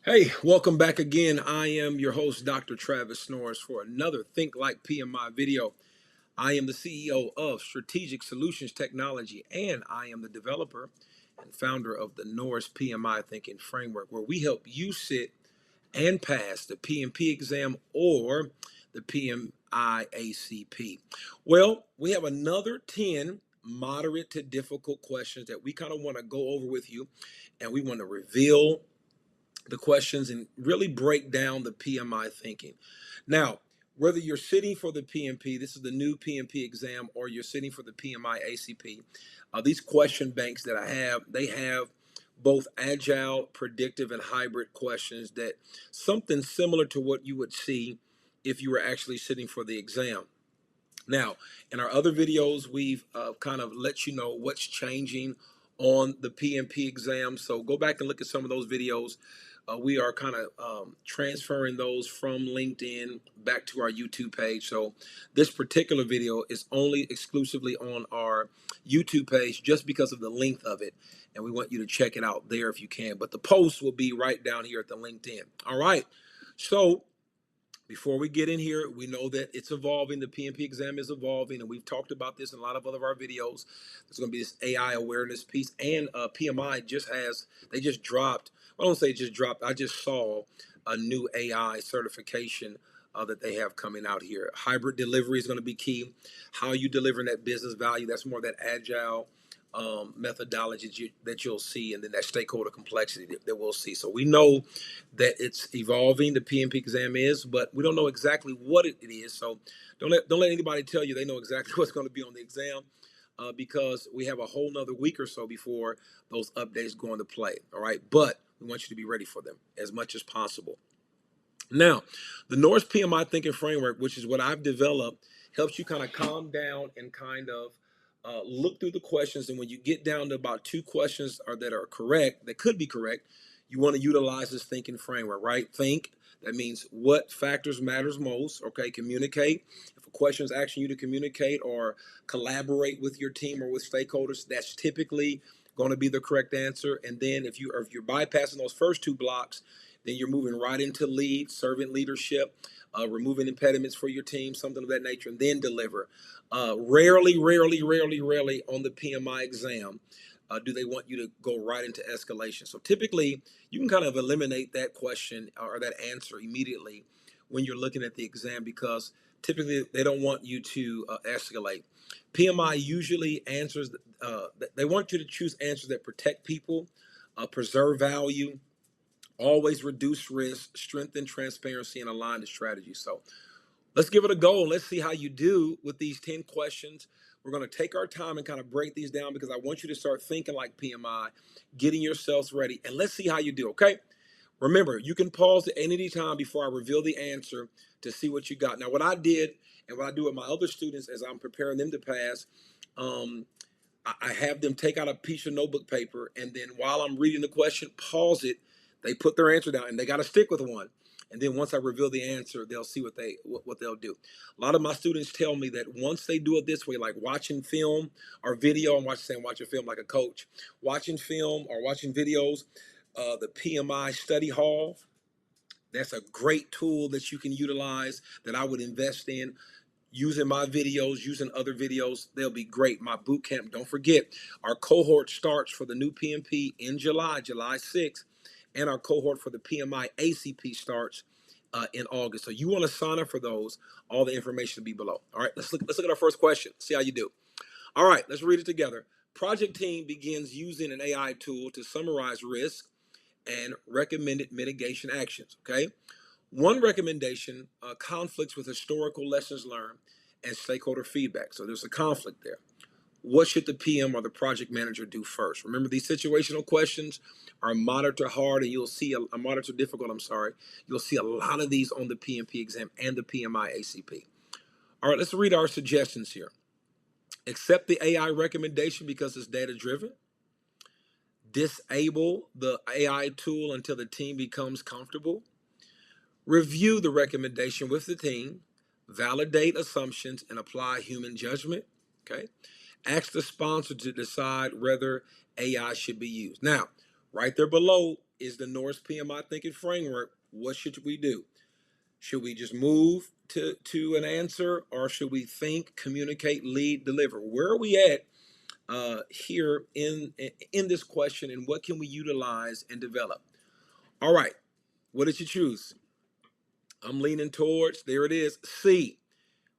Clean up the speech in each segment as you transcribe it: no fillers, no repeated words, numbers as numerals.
Hey, welcome back again. I am your host, Dr. Travis Norris, for another Think Like PMI video. I am the CEO of Strategic Solutions Technology, and I am the developer and founder of the Norris PMI Thinking Framework, where we help you sit and pass the PMP exam or the PMI ACP. Well, we have another 10 moderate to difficult questions that we kind of want to go over with you, and we want to reveal the questions and really break down the PMI thinking. Now, whether you're sitting for the PMP, this is the new PMP exam, or you're sitting for the PMI ACP, these question banks that I have, they have both agile, predictive, and hybrid questions that something similar to what you would see if you were actually sitting for the exam. Now, in our other videos, we've kind of let you know what's changing on the PMP exam. So go back and look at some of those videos. We are kind of transferring those from LinkedIn back to our YouTube page. So this particular video is only exclusively on our YouTube page just because of the length of it. And we want you to check it out there if you can. But the post will be right down here at the LinkedIn. All right. So before we get in here, we know that it's evolving. The PMP exam is evolving, and we've talked about this in a lot of other our videos. There's going to be this AI awareness piece, and PMI they just dropped. I don't say just dropped. I just saw a new AI certification that they have coming out here. Hybrid delivery is going to be key. How you delivering that business value, that's more that agile methodology that you'll see, and then that stakeholder complexity that we'll see. So we know that it's evolving, the PMP exam is, but we don't know exactly what it is. So don't let anybody tell you they know exactly what's going to be on the exam, because we have a whole nother week or so before those updates go into play. All right, but we want you to be ready for them as much as possible. Now, the Norris PMI thinking framework, which is what I've developed, helps you kind of calm down and kind of look through the questions. And when you get down to about two questions that are correct, that could be correct, you want to utilize this thinking framework, right? Think. That means what factors matters most. Okay, communicate. If a question is asking you to communicate or collaborate with your team or with stakeholders, that's typically going to be the correct answer. And then if you're bypassing those first two blocks, then you're moving right into lead, servant leadership, removing impediments for your team, something of that nature, and then deliver. Rarely on the PMI exam do they want you to go right into escalation. So typically, you can kind of eliminate that question or that answer immediately when you're looking at the exam, because typically they don't want you to escalate. PMI usually answers, they want you to choose answers that protect people, preserve value, always reduce risk, strengthen transparency, and align the strategy. So let's give it a go and let's see how you do with these 10 questions. We're going to take our time and kind of break these down because I want you to start thinking like PMI, getting yourselves ready, and let's see how you do, okay? Remember, you can pause at any time before I reveal the answer to see what you got. Now, what I did and what I do with my other students as I'm preparing them to pass, I have them take out a piece of notebook paper, and then while I'm reading the question, pause it. They put their answer down, and they got to stick with one. And then once I reveal the answer, they'll see what they'll do. A lot of my students tell me that once they do it this way, like watching film or video, I'm watching film like a coach, watching film or watching videos, the PMI study hall, that's a great tool that you can utilize that I would invest in. Using my videos, using other videos, they'll be great. My boot camp, don't forget, our cohort starts for the new PMP in July 6th, and our cohort for the PMI ACP starts in August. So you want to sign up for those. All the information will be below. All right, let's look at our first question. See how you do. All right, let's read it together. Project team begins using an AI tool to summarize risk and recommended mitigation actions. Okay. One recommendation conflicts with historical lessons learned and stakeholder feedback. So there's a conflict there. What should the PM or the project manager do first? Remember, these situational questions are moderate to hard, and you'll see a moderate to difficult, You'll see a lot of these on the PMP exam and the PMI ACP. All right, let's read our suggestions here. Accept the AI recommendation because it's data driven. Disable the AI tool until the team becomes comfortable. Review the recommendation with the team, validate assumptions, and apply human judgment. Okay. Ask the sponsor to decide whether AI should be used. Now, right there below is the Norris PMI thinking framework. What should we do? Should we just move to an answer, or should we think, communicate, lead, deliver? Where are we at here in this question, and what can we utilize and develop? All right, what did you choose? I'm leaning towards, there it is, C.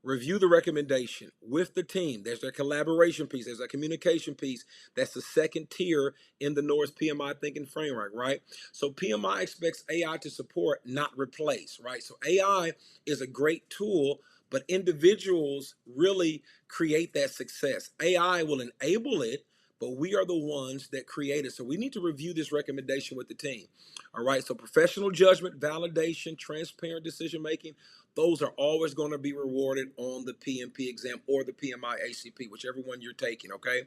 Review the recommendation with the team. There's a collaboration piece. There's a communication piece. That's the second tier in the Norris PMI thinking framework, right? So PMI expects AI to support, not replace, right? So AI is a great tool, but individuals really create that success. AI will enable it, but we are the ones that create it. So we need to review this recommendation with the team. All right. So professional judgment, validation, transparent decision making, those are always going to be rewarded on the PMP exam or the PMI ACP, whichever one you're taking. Okay.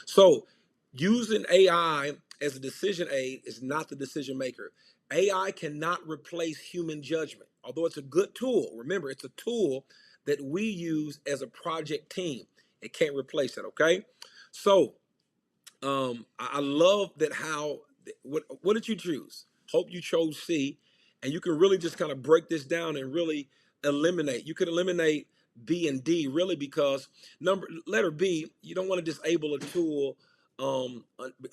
So using AI as a decision aid is not the decision maker. AI cannot replace human judgment, although it's a good tool. Remember, it's a tool that we use as a project team. It can't replace that. Okay. So I love that. What did you choose? Hope you chose C, and you can really just kind of break this down and really eliminate. You could eliminate B and D really, because letter B, you don't want to disable a tool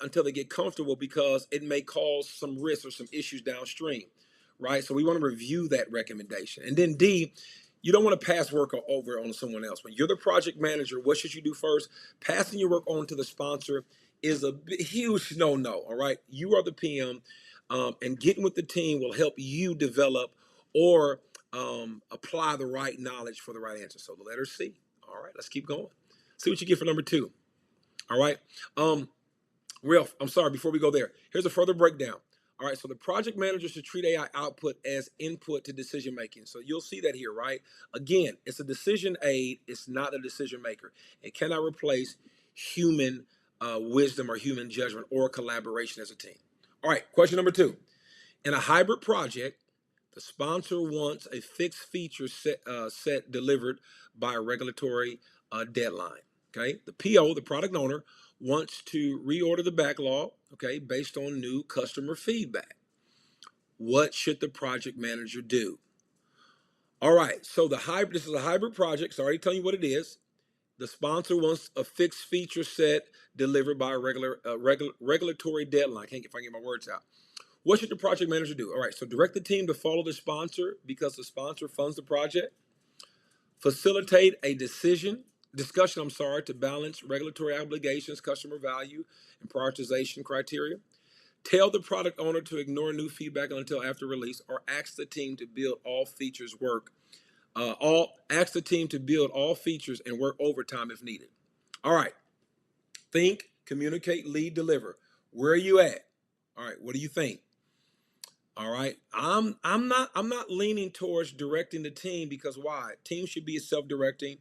until they get comfortable, because it may cause some risks or some issues downstream, right? So we want to review that recommendation. And then D, you don't want to pass work over on someone else. When you're the project manager, what should you do first? Passing your work on to the sponsor is a huge no-no, all right? You are the PM, and getting with the team will help you develop or apply the right knowledge for the right answer. So the letter C. All right, let's keep going. See what you get for number 2. All right. Ralph, I'm sorry, before we go there, here's a further breakdown. All right, so the project manager should treat AI output as input to decision making. So you'll see that here, right? Again, it's a decision aid. It's not a decision maker. It cannot replace human wisdom or human judgment or collaboration as a team. All right, question number 2. In a hybrid project, the sponsor wants a fixed feature set delivered by a regulatory deadline. Okay, the PO, the product owner, wants to reorder the backlog, okay, based on new customer feedback. What should the project manager do? All right, so this is a hybrid project. It's already telling you what it is. The sponsor wants a fixed feature set delivered by a regulatory deadline. Can't if I get my words out. What should the project manager do? All right, so direct the team to follow the sponsor because the sponsor funds the project. Facilitate a discussion, to balance regulatory obligations, customer value, and prioritization criteria. Tell the product owner to ignore new feedback until after release, or ask the team to build all features and work overtime if needed. All right. Think, communicate, lead, deliver. Where are you at? All right. What do you think? All right. I'm not leaning towards directing the team, because why? Team should be self-directing.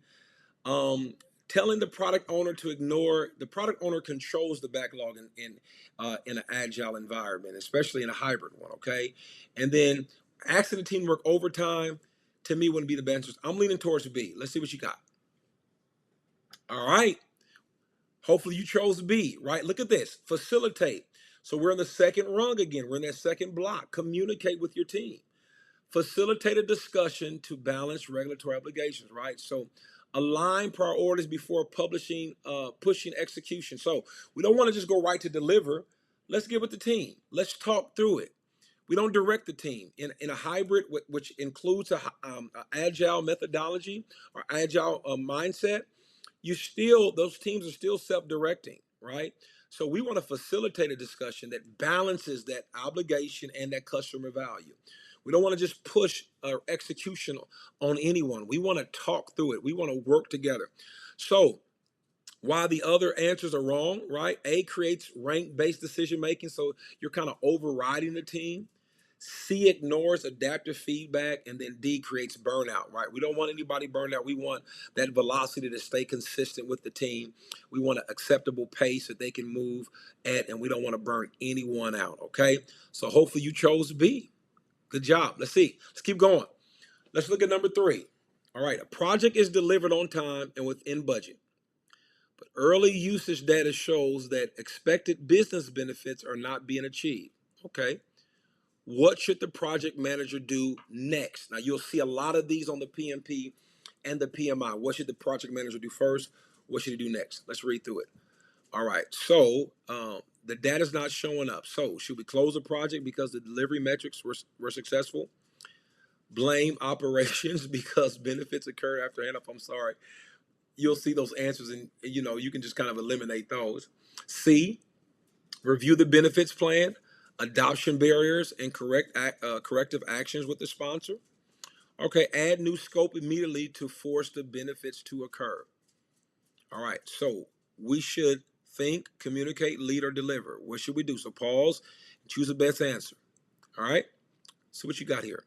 Telling the product owner to ignore, the product owner controls the backlog in an agile environment, especially in a hybrid one. Okay. And then asking the team to work overtime, to me, wouldn't be the best answer. I'm leaning towards B. Let's see what you got. All right. Hopefully you chose B, right? Look at this. Facilitate. So we're in the second rung again. We're in that second block. Communicate with your team. Facilitate a discussion to balance regulatory obligations, right? So align priorities before pushing execution. So we don't want to just go right to deliver. Let's get with the team. Let's talk through it. We don't direct the team. In a hybrid, which includes a agile methodology or agile mindset, those teams are still self-directing, right? So we want to facilitate a discussion that balances that obligation and that customer value. We don't want to just push execution on anyone. We want to talk through it. We want to work together. So while the other answers are wrong, right? A creates rank-based decision-making, so you're kind of overriding the team. C ignores adaptive feedback, and then D creates burnout, right? We don't want anybody burned out. We want that velocity to stay consistent with the team. We want an acceptable pace that they can move at, and we don't want to burn anyone out, okay? So hopefully you chose B. Good job. Let's see. Let's keep going. Let's look at number 3. All right, a project is delivered on time and within budget, but early usage data shows that expected business benefits are not being achieved. Okay. What should the project manager do next? Now, you'll see a lot of these on the PMP and the PMI. What should the project manager do first? What should he do next? Let's read through it. All right. So the data's not showing up. So should we close the project because the delivery metrics were successful? Blame operations because benefits occurred after handoff. I'm sorry. You'll see those answers, and you can just kind of eliminate those. C, review the benefits plan, adoption barriers, and corrective actions with the sponsor. Okay, add new scope immediately to force the benefits to occur. All right, so we should think, communicate, lead, or deliver. What should we do? So pause and choose the best answer. All right, so what you got here?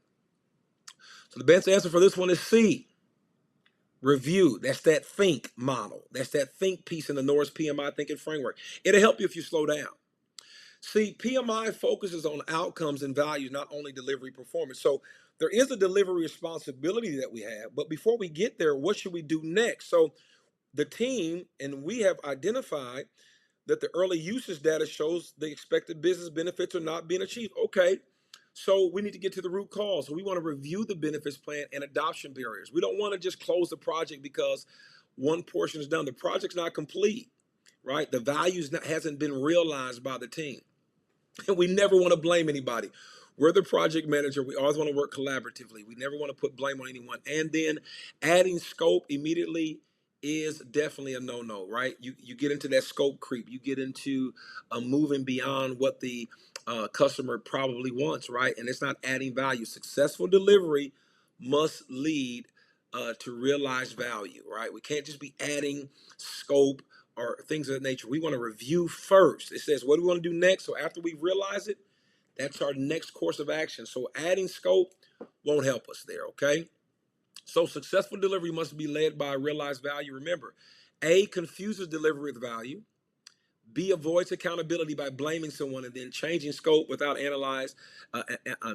So the best answer for this one is C. Review. That's that think model. That's that think piece in the Norris PMI thinking framework. It'll help you if you slow down. See, PMI focuses on outcomes and values, not only delivery performance. So there is a delivery responsibility that we have, but before we get there, what should we do next? So the team and we have identified that the early usage data shows the expected business benefits are not being achieved. Okay, so we need to get to the root cause. So we want to review the benefits plan and adoption barriers. We don't want to just close the project because one portion is done. The project's not complete, right? The values hasn't been realized by the team. And we never want to blame anybody. We're the project manager. We always want to work collaboratively. We never want to put blame on anyone. And then adding scope immediately is definitely a no-no, right? You get into that scope creep. You get into moving beyond what the customer probably wants, right? And it's not adding value. Successful delivery must lead to realized value, right? We can't just be adding scope or things of that nature. We want to review first. It says, what do we want to do next? So after we realize it, that's our next course of action. So adding scope won't help us there, okay? So successful delivery must be led by realized value. Remember, A, confuses delivery with value. B, avoids accountability by blaming someone, and then changing scope without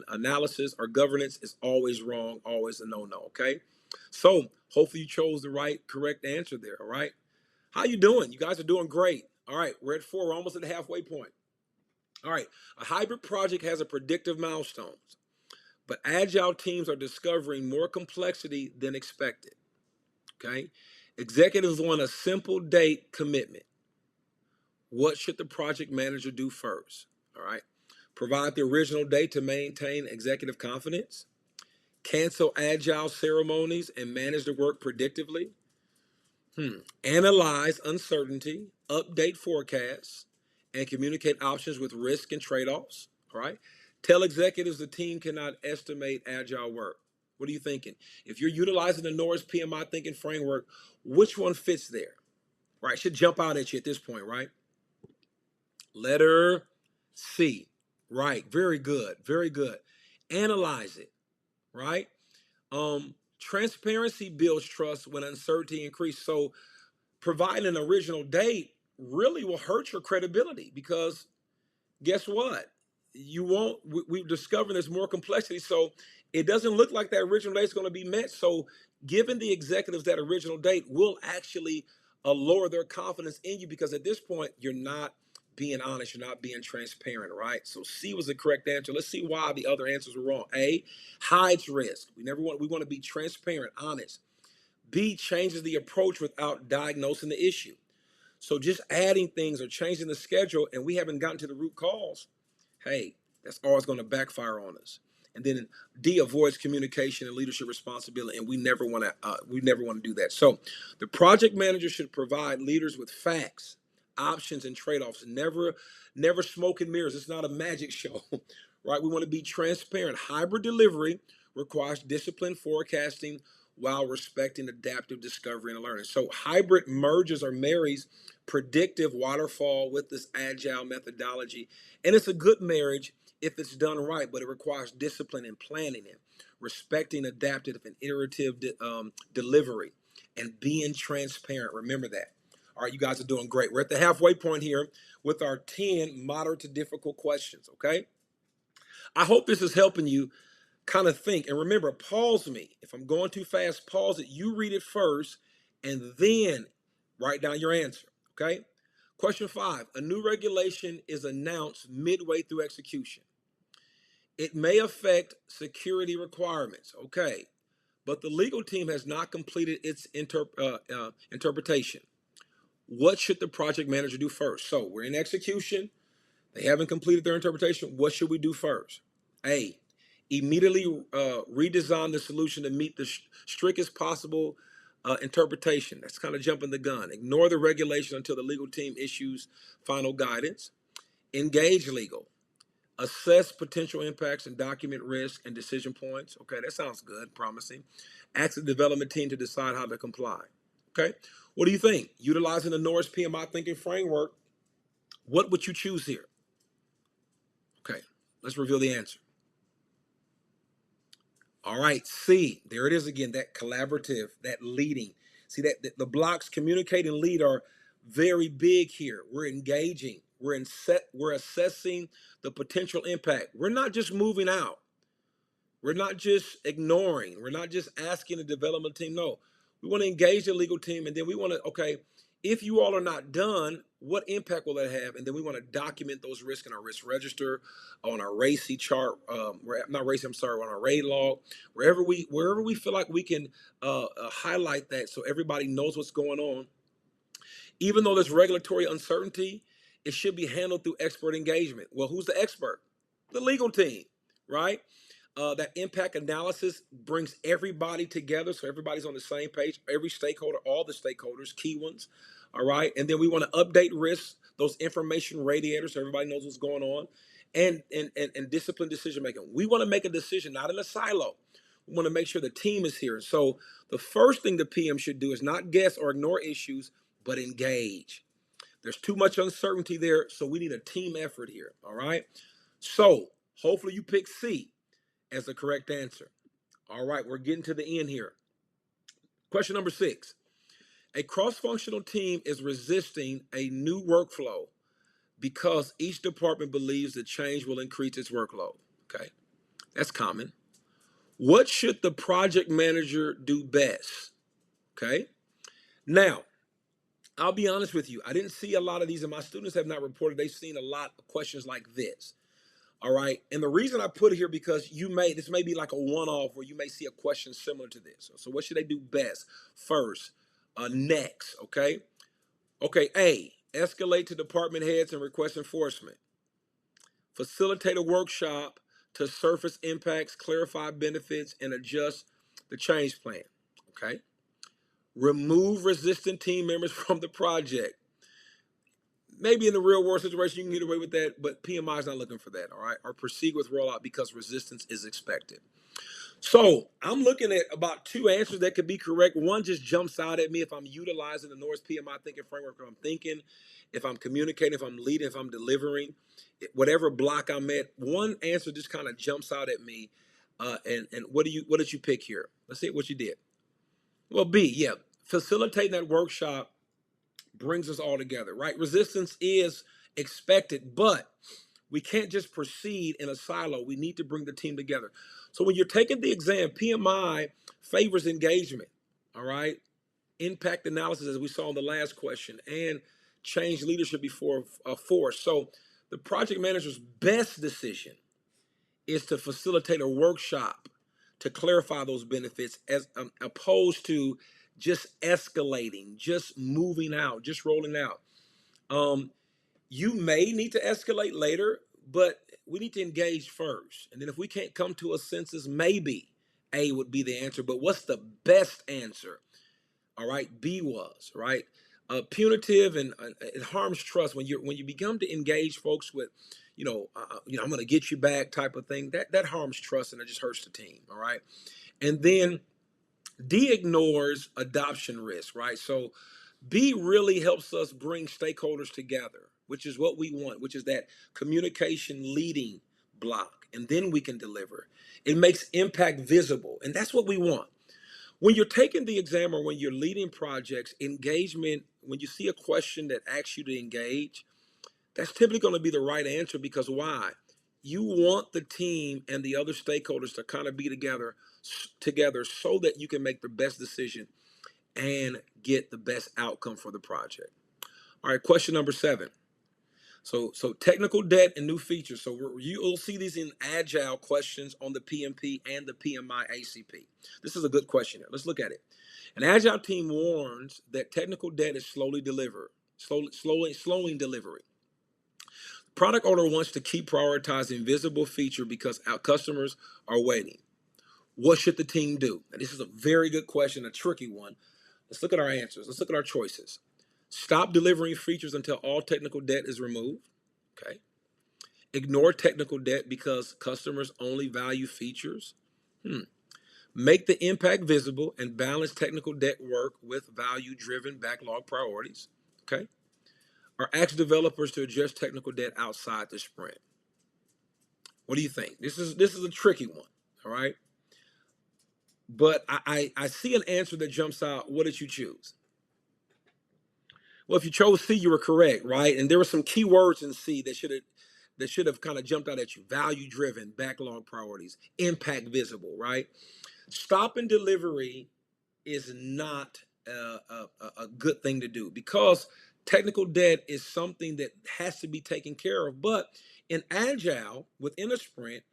analysis or governance is always wrong, always a no-no, okay? So hopefully you chose the right, correct answer there, all right? How you doing? You guys are doing great. All right, we're at 4. We're almost at the halfway point. All right, a hybrid project has a predictive milestones, but agile teams are discovering more complexity than expected, okay? Executives want a simple date commitment. What should the project manager do first? All right, provide the original date to maintain executive confidence, cancel agile ceremonies and manage the work predictively, analyze uncertainty, update forecasts, and communicate options with risk and trade-offs. All right. Tell executives the team cannot estimate agile work. What are you thinking? If you're utilizing the Norris PMI thinking framework, which one fits there? Right. Should jump out at you at this point, right? Letter C. Right. Very good. Very good. Analyze it. Right. Transparency builds trust when uncertainty increases. So providing an original date really will hurt your credibility because guess what? You won't, we've discovered there's more complexity. So it doesn't look like that original date is going to be met. So giving the executives that original date will actually lower their confidence in you because at this point, you're not being honest, you're not being transparent, right? So C was the correct answer. Let's see why the other answers were wrong. A, hides risk. We want to be transparent, honest. B, changes the approach without diagnosing the issue. So just adding things or changing the schedule and we haven't gotten to the root cause, hey, that's always going to backfire on us. And then D, avoids communication and leadership responsibility, and we never want to do that. So the project manager should provide leaders with facts, options, and trade-offs. Never smoke and mirrors. It's not a magic show, right? We want to be transparent. Hybrid delivery requires disciplined forecasting while respecting adaptive discovery and learning. So hybrid merges or marries predictive waterfall with this agile methodology. And it's a good marriage if it's done right, but it requires discipline and planning and respecting adaptive and iterative delivery and being transparent. Remember that. All right, you guys are doing great. We're at the halfway point here with our 10 moderate to difficult questions, okay? I hope this is helping you kind of think. And remember, pause me. If I'm going too fast, pause it. You read it first and then write down your answer, okay? Question 5, a new regulation is announced midway through execution. It may affect security requirements. Okay. But the legal team has not completed its interpretation. What should the project manager do first? So we're in execution. They haven't completed their interpretation. What should we do first? A, immediately redesign the solution to meet the strictest possible interpretation. That's kind of jumping the gun. Ignore the regulation until the legal team issues final guidance. Engage legal. Assess potential impacts and document risk and decision points. Okay, that sounds good, promising. Ask the development team to decide how to comply. Okay, what do you think? Utilizing the Norris PMI thinking framework, what would you choose here? Okay, let's reveal the answer. All right, C, there it is again, that collaborative, that leading. See that the blocks communicate and lead are very big here. We're engaging, we're assessing the potential impact. We're not just moving out. We're not just ignoring. We're not just asking the development team. No, we want to engage the legal team, and then we want to, okay, if you all are not done, what impact will that have? And then we want to document those risks in our risk register, on our RACI chart, not RACI, I'm sorry, on our RAID log, wherever we feel like we can highlight that so everybody knows what's going on. Even though there's regulatory uncertainty, it should be handled through expert engagement. Well, who's the expert? The legal team, right? That impact analysis brings everybody together so everybody's on the same page, every stakeholder, all the stakeholders, key ones, all right? And then we want to update risks, those information radiators so everybody knows what's going on, and disciplined decision making. We want to make a decision, not in a silo. We want to make sure the team is here. So the first thing the PM should do is not guess or ignore issues, but engage. There's too much uncertainty there, so we need a team effort here, all right? So hopefully you pick C as the correct answer. All right, we're getting to the end here. Question number 6. A cross-functional team is resisting a new workflow because each department believes the change will increase its workload. Okay, that's common. What should the project manager do best? Okay, now, I'll be honest with you. I didn't see a lot of these, and my students have not reported they've seen a lot of questions like this. All right. And the reason I put it here because this may be like a one-off where you may see a question similar to this. So what should they do best? First, next, okay? Okay, A, escalate to department heads and request enforcement. Facilitate a workshop to surface impacts, clarify benefits, and adjust the change plan, okay? Remove resistant team members from the project. Maybe in the real world situation, you can get away with that, but PMI is not looking for that, all right? Or proceed with rollout because resistance is expected. So I'm looking at about 2 answers that could be correct. One just jumps out at me if I'm utilizing the Norris PMI thinking framework, if I'm thinking, if I'm communicating, if I'm leading, if I'm delivering, whatever block I'm at. One answer just kind of jumps out at me. And what did you pick here? Let's see what you did. Well, B, yeah, facilitating that workshop brings us all together, right? Resistance is expected, but we can't just proceed in a silo. We need to bring the team together. So when you're taking the exam, PMI favors engagement, all right? Impact analysis, as we saw in the last question, and change leadership before force. So the project manager's best decision is to facilitate a workshop to clarify those benefits as opposed to just escalating, just moving out, just rolling out. You may need to escalate later, but we need to engage first. And then if we can't come to a consensus, maybe A would be the answer. But what's the best answer? All right, B was, right? Punitive and it harms trust when you begin to engage folks with, I'm going to get you back type of thing. That harms trust and it just hurts the team. All right, and then D ignores adoption risk, right? So B really helps us bring stakeholders together, which is what we want, which is that communication leading block, and then we can deliver. It makes impact visible, and that's what we want. When you're taking the exam or when you're leading projects, engagement, when you see a question that asks you to engage, that's typically going to be the right answer because why? You want the team and the other stakeholders to kind of be together so that you can make the best decision and get the best outcome for the project. All right, question number 7. So technical debt and new features. So you'll see these in Agile questions on the PMP and the PMI ACP. This is a good question here. Let's look at it. An Agile team warns that technical debt is slowing delivery. Product owner wants to keep prioritizing visible feature because our customers are waiting. What should the team do? And this is a very good question, a tricky one. Let's look at our answers. Let's look at our choices. Stop delivering features until all technical debt is removed. Okay. Ignore technical debt because customers only value features. Make the impact visible and balance technical debt work with value-driven backlog priorities. Okay. Or ask developers to adjust technical debt outside the sprint. What do you think? This is a tricky one. All right. But I see an answer that jumps out. What did you choose? Well, if you chose C, you were correct, right? And there were some key words in C that should have kind of jumped out at you. Value driven, backlog priorities, impact visible, right? Stopping delivery is not a good thing to do because technical debt is something that has to be taken care of. But in Agile, within a sprint,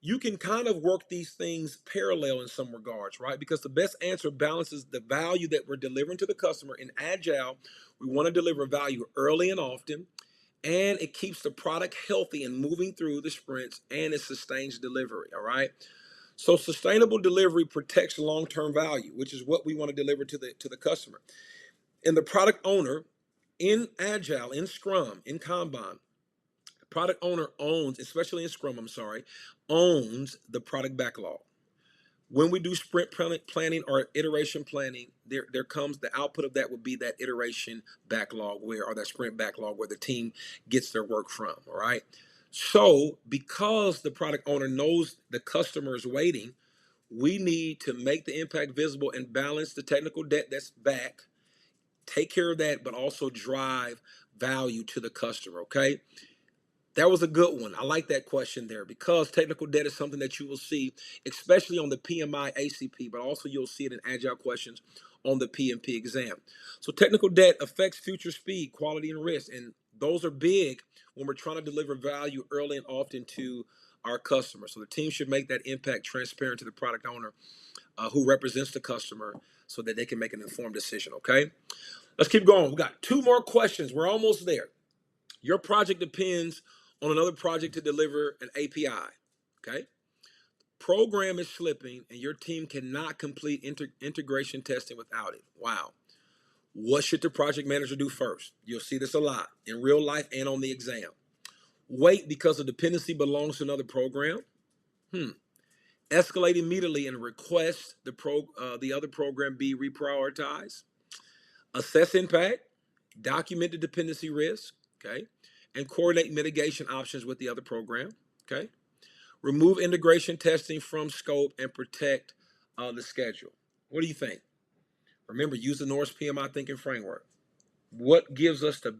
you can kind of work these things parallel in some regards, right? Because the best answer balances the value that we're delivering to the customer. In Agile, we want to deliver value early and often, and it keeps the product healthy and moving through the sprints, and it sustains delivery, all right? So sustainable delivery protects long-term value, which is what we want to deliver to the customer. And the product owner in Agile, in Scrum, in Kanban, product owner owns, especially in Scrum, owns the product backlog. When we do sprint planning or iteration planning, there comes the output of that would be that iteration backlog or that sprint backlog where the team gets their work from, all right? So because the product owner knows the customer is waiting, we need to make the impact visible and balance the technical debt that's back, take care of that, but also drive value to the customer, okay? That was a good one. I like that question there because technical debt is something that you will see, especially on the PMI ACP, but also you'll see it in Agile questions on the PMP exam. So technical debt affects future speed, quality, and risk. And those are big when we're trying to deliver value early and often to our customers. So the team should make that impact transparent to the product owner who represents the customer so that they can make an informed decision, okay? Let's keep going. We got 2 more questions. We're almost there. Your project depends on another project to deliver an API, okay? Program is slipping and your team cannot complete integration testing without it. Wow. What should the project manager do first? You'll see this a lot in real life and on the exam. Wait because the dependency belongs to another program. Escalate immediately and request the other program be reprioritized. Assess impact, document the dependency risk, okay? And coordinate mitigation options with the other program, okay? Remove integration testing from scope and protect the schedule. What do you think? Remember, use the Norris PMI thinking framework. What gives us the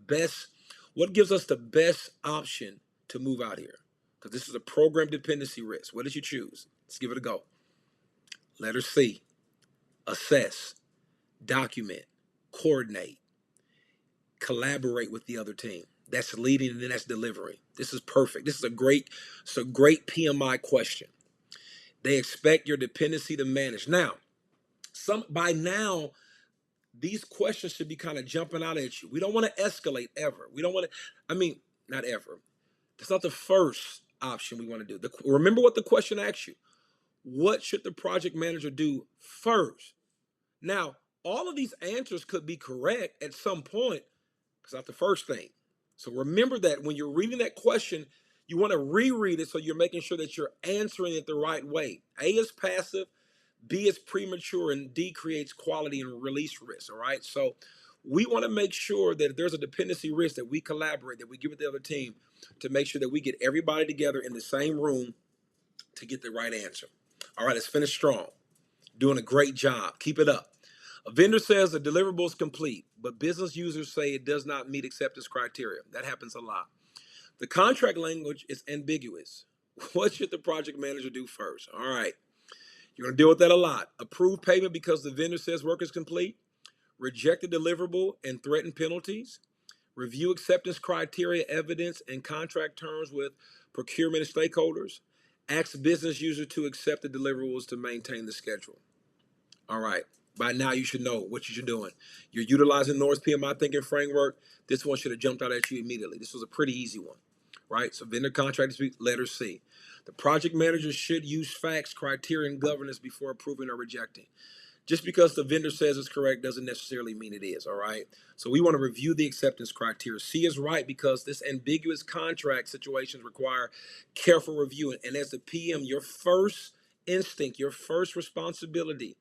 best option to move out here? Because this is a program dependency risk. What did you choose? Let's give it a go. Letter C, assess, document, coordinate, collaborate with the other team. That's leading and then that's delivering. This is perfect. This is a great PMI question. They expect your dependency to manage. Now, by now, these questions should be kind of jumping out at you. We don't want to escalate ever. We don't want to, not ever. That's not the first option we want to do. Remember what the question asks you. What should the project manager do first? Now, all of these answers could be correct at some point. It's not the first thing. So remember that when you're reading that question, you want to reread it so you're making sure that you're answering it the right way. A is passive, B is premature, and D creates quality and release risk, all right? So we want to make sure that if there's a dependency risk that we collaborate, that we give it to the other team to make sure that we get everybody together in the same room to get the right answer. All right, let's finish strong. Doing a great job. Keep it up. A vendor says the deliverable is complete, but business users say it does not meet acceptance criteria. That happens a lot. The contract language is ambiguous. What should the project manager do first? All right. You're going to deal with that a lot. Approve payment because the vendor says work is complete. Reject the deliverable and threaten penalties. Review acceptance criteria, evidence, and contract terms with procurement and stakeholders. Ask business users to accept the deliverables to maintain the schedule. All right. By now, you should know what you're doing. You're utilizing Norris PMI thinking framework. This one should have jumped out at you immediately. This was a pretty easy one, right? So vendor contract dispute, letter C. The project manager should use facts, criteria, and governance before approving or rejecting. Just because the vendor says it's correct doesn't necessarily mean it is, all right? So we want to review the acceptance criteria. C is right because this ambiguous contract situations require careful review. And as the PM, your first instinct, your first responsibility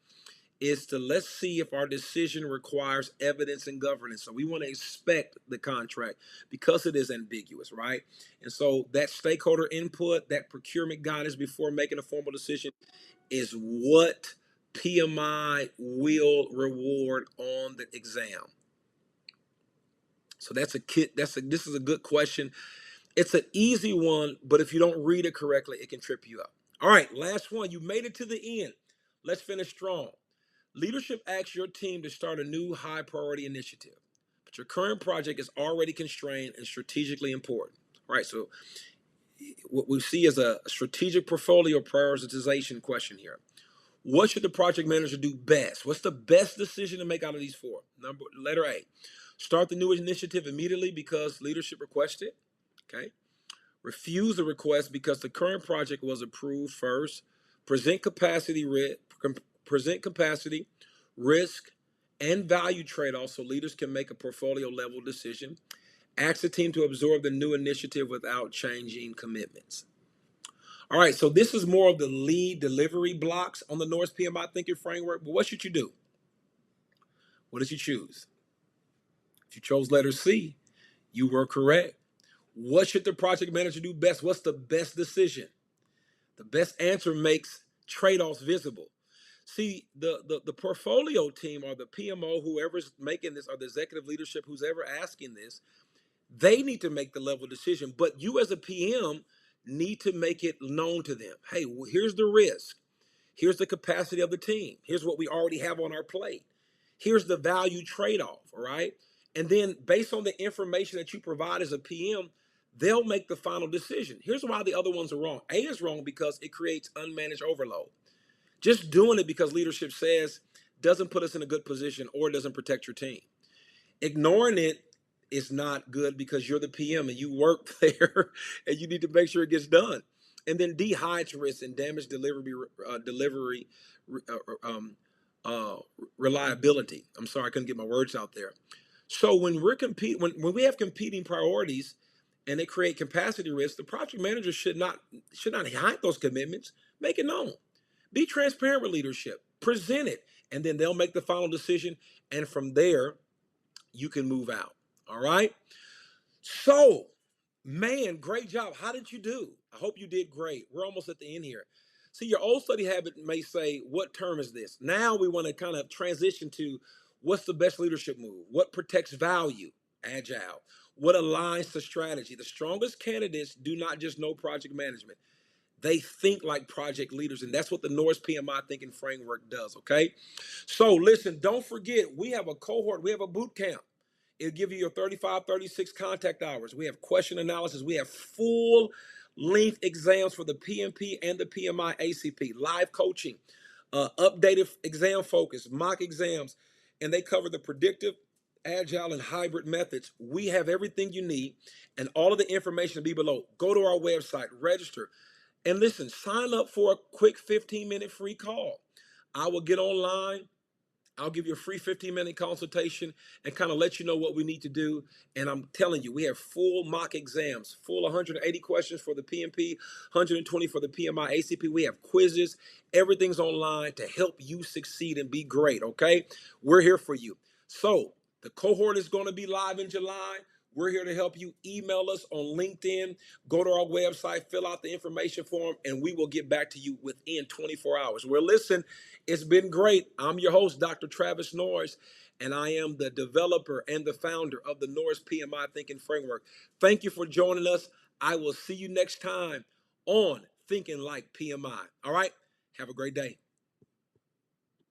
is to let's see if our decision requires evidence and governance. So we want to inspect the contract because it is ambiguous, right? And so that stakeholder input, that procurement guidance before making a formal decision is what PMI will reward on the exam. So this is a good question. It's an easy one, but if you don't read it correctly, it can trip you up. All right, last one. You made it to the end. Let's finish strong. Leadership asks your team to start a new high priority initiative, but your current project is already constrained and strategically important. All right, so what we see is a strategic portfolio prioritization question here. What should the project manager do best? What's the best decision to make out of these four? Letter A, start the new initiative immediately because leadership requested. Okay. Refuse the request because the current project was approved first. Present capacity, risk, and value trade-offs so leaders can make a portfolio level decision. Ask the team to absorb the new initiative without changing commitments. All right, so this is more of the lead delivery blocks on the Norris PMI thinking framework. But what should you do? What did you choose? If you chose letter C, you were correct. What should the project manager do best? What's the best decision? The best answer makes trade-offs visible. See, the portfolio team or the PMO, whoever's making this, or the executive leadership, who's ever asking this, they need to make the level decision. But you as a PM need to make it known to them. Hey, here's the risk. Here's the capacity of the team. Here's what we already have on our plate. Here's the value trade-off, all right? And then based on the information that you provide as a PM, they'll make the final decision. Here's why the other ones are wrong. A is wrong because it creates unmanaged overload. Just doing it because leadership says doesn't put us in a good position or doesn't protect your team. Ignoring it is not good because you're the PM and you work there and you need to make sure it gets done. And then D, hides risk and damage delivery reliability. I'm sorry, I couldn't get my words out there. So when when we have competing priorities and they create capacity risk, the project manager should not hide those commitments. Make it known. Be transparent with leadership. Present it, and then they'll make the final decision. And from there, you can move out. All right. So, man, great job. How did you do? I hope you did great. We're almost at the end here. See, your old study habit may say, what term is this? Now we want to kind of transition to what's the best leadership move? What protects value? Agile. What aligns to strategy? The strongest candidates do not just know project management. They think like project leaders, and that's what the Norris PMI thinking framework does, okay? So listen, don't forget, we have a cohort, we have a boot camp. It'll give you your 35, 36 contact hours. We have question analysis. We have full length exams for the PMP and the PMI ACP, live coaching, updated exam focus, mock exams, and they cover the predictive, agile, and hybrid methods. We have everything you need, and all of the information will be below. Go to our website, register, and listen, sign up for a quick 15-minute free call. I will get online. I'll give you a free 15-minute consultation and kind of let you know what we need to do. And I'm telling you, we have full mock exams, full 180 questions for the PMP, 120 for the PMI ACP. We have quizzes. Everything's online to help you succeed and be great, okay? We're here for you. So the cohort is going to be live in July. We're here to help you. Email us on LinkedIn. Go to our website, fill out the information form, and we will get back to you within 24 hours. Well, listen, it's been great. I'm your host, Dr. Travis Norris, and I am the developer and the founder of the Norris PMI Thinking Framework. Thank you for joining us. I will see you next time on Thinking Like PMI. All right? Have a great day.